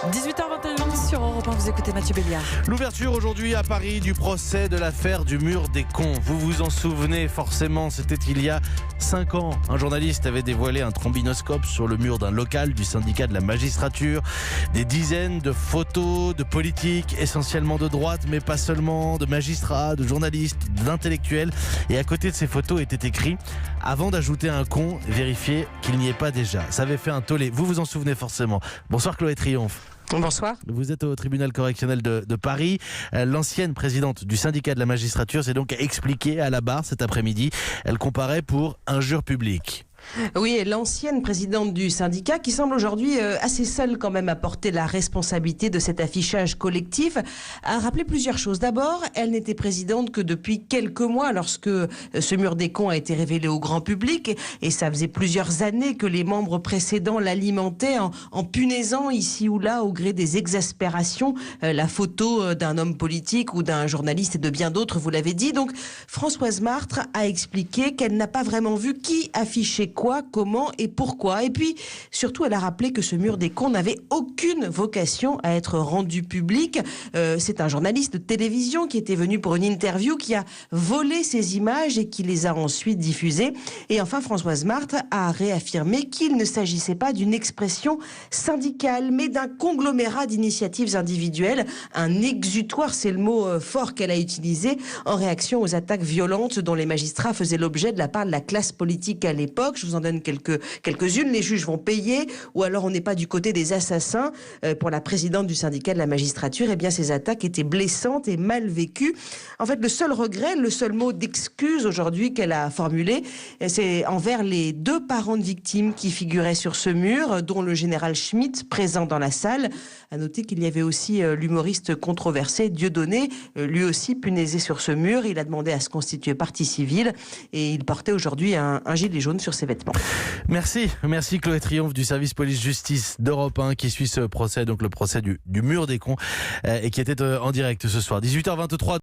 18h21 sur Europe 1, vous écoutez Mathieu Béliard. L'ouverture aujourd'hui à Paris du procès de l'affaire du mur des cons. Vous vous en souvenez forcément, c'était il y a 5 ans. Un journaliste avait dévoilé un trombinoscope sur le mur d'un local du syndicat de la magistrature. Des dizaines de photos de politiques, essentiellement de droite, mais pas seulement, de magistrats, de journalistes, d'intellectuels. Et à côté de ces photos était écrit « Avant d'ajouter un con, vérifiez qu'il n'y ait pas déjà ». Ça avait fait un tollé. Vous vous en souvenez forcément. Bonsoir Chloé Triomphe. Bonsoir. Vous êtes au tribunal correctionnel de Paris. L'ancienne présidente du syndicat de la magistrature s'est donc expliquée à la barre cet après-midi. Elle comparait pour injure publique. Oui, l'ancienne présidente du syndicat qui semble aujourd'hui assez seule quand même à porter la responsabilité de cet affichage collectif a rappelé plusieurs choses. D'abord, elle n'était présidente que depuis quelques mois lorsque ce mur des cons a été révélé au grand public et ça faisait plusieurs années que les membres précédents l'alimentaient en punaisant ici ou là au gré des exaspérations la photo d'un homme politique ou d'un journaliste et de bien d'autres, vous l'avez dit. Donc Françoise Martre a expliqué qu'elle n'a pas vraiment vu qui affichait quoi, comment et pourquoi. Et puis, surtout, elle a rappelé que ce mur des cons n'avait aucune vocation à être rendu public. C'est un journaliste de télévision qui était venu pour une interview, qui a volé ces images et qui les a ensuite diffusées. Et enfin, Françoise Martre a réaffirmé qu'il ne s'agissait pas d'une expression syndicale, mais d'un conglomérat d'initiatives individuelles. Un exutoire, c'est le mot fort qu'elle a utilisé en réaction aux attaques violentes dont les magistrats faisaient l'objet de la part de la classe politique à l'époque. Je vous en donne quelques-unes. Les juges vont payer, ou alors on n'est pas du côté des assassins. Pour la présidente du syndicat de la magistrature, eh bien ces attaques étaient blessantes et mal vécues. En fait, le seul regret, le seul mot d'excuse aujourd'hui qu'elle a formulé, c'est envers les 2 parents de victimes qui figuraient sur ce mur, dont le général Schmitt, présent dans la salle. À noter qu'il y avait aussi l'humoriste controversé Dieudonné, lui aussi punaisé sur ce mur. Il a demandé à se constituer partie civile et il portait aujourd'hui un gilet jaune sur ses vêtements. Merci Chloé Triomphe du service police-justice d'Europe 1 qui suit ce procès, donc le procès du mur des cons et qui était en direct ce soir. 18h23.